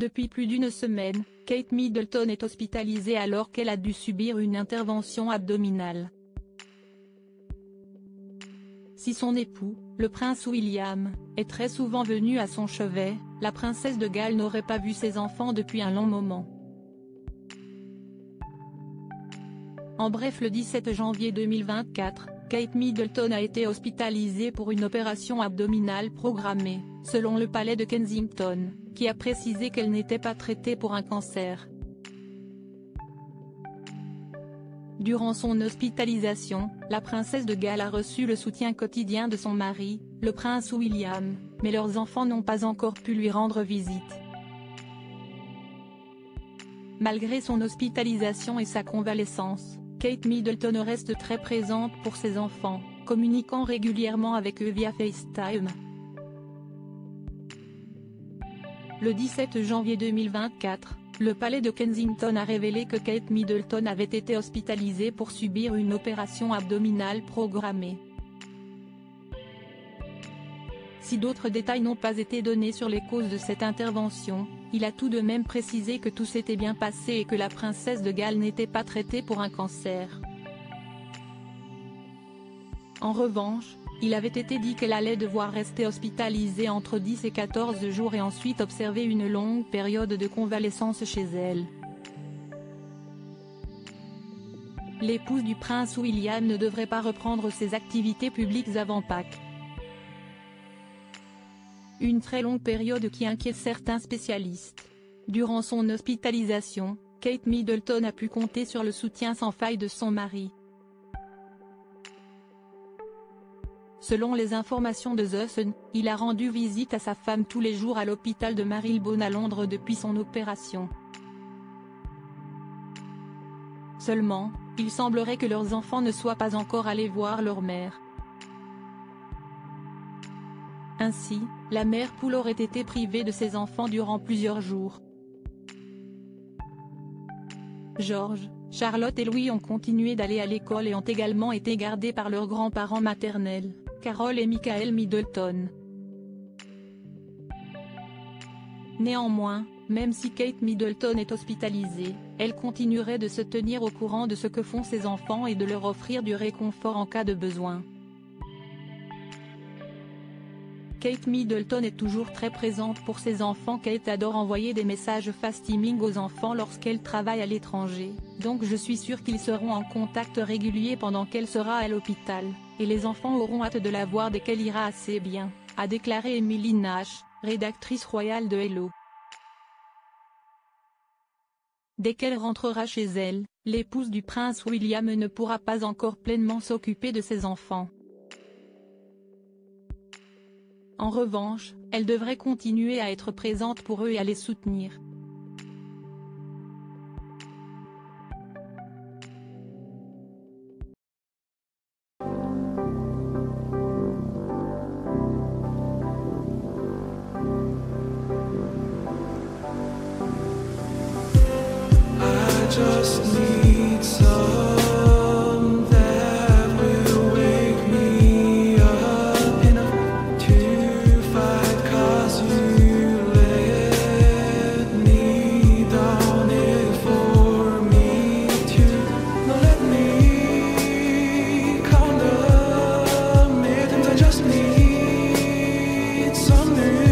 Depuis plus d'une semaine, Kate Middleton est hospitalisée alors qu'elle a dû subir une intervention abdominale. Si son époux, le prince William, est très souvent venu à son chevet, la princesse de Galles n'aurait pas vu ses enfants depuis un long moment. En bref, le 17 janvier 2024, Kate Middleton a été hospitalisée pour une opération abdominale programmée, selon le palais de Kensington, qui a précisé qu'elle n'était pas traitée pour un cancer. Durant son hospitalisation, la princesse de Galles a reçu le soutien quotidien de son mari, le prince William, mais leurs enfants n'ont pas encore pu lui rendre visite. Malgré son hospitalisation et sa convalescence, Kate Middleton reste très présente pour ses enfants, communiquant régulièrement avec eux via FaceTime. Le 17 janvier 2024, le palais de Kensington a révélé que Kate Middleton avait été hospitalisée pour subir une opération abdominale programmée. Si d'autres détails n'ont pas été donnés sur les causes de cette intervention, il a tout de même précisé que tout s'était bien passé et que la princesse de Galles n'était pas traitée pour un cancer. En revanche, il avait été dit qu'elle allait devoir rester hospitalisée entre 10 et 14 jours et ensuite observer une longue période de convalescence chez elle. L'épouse du prince William ne devrait pas reprendre ses activités publiques avant Pâques. Une très longue période qui inquiète certains spécialistes. Durant son hospitalisation, Kate Middleton a pu compter sur le soutien sans faille de son mari. Selon les informations de The Sun, il a rendu visite à sa femme tous les jours à l'hôpital de Marylebone à Londres depuis son opération. Seulement, il semblerait que leurs enfants ne soient pas encore allés voir leur mère. Ainsi, la mère poule aurait été privée de ses enfants durant plusieurs jours. George, Charlotte et Louis ont continué d'aller à l'école et ont également été gardés par leurs grands-parents maternels, Carol et Michael Middleton. Néanmoins, même si Kate Middleton est hospitalisée, elle continuerait de se tenir au courant de ce que font ses enfants et de leur offrir du réconfort en cas de besoin. Kate Middleton est toujours très présente pour ses enfants. Kate adore envoyer des messages FaceTiming aux enfants lorsqu'elle travaille à l'étranger, donc je suis sûre qu'ils seront en contact régulier pendant qu'elle sera à l'hôpital, et les enfants auront hâte de la voir dès qu'elle ira assez bien, a déclaré Emily Nash, rédactrice royale de Hello. Dès qu'elle rentrera chez elle, l'épouse du prince William ne pourra pas encore pleinement s'occuper de ses enfants. En revanche, elle devrait continuer à être présente pour eux et à les soutenir. I just need some that will wake me up enough to fight, 'cause you let me down it for me to not let me count the minutes. I just need some new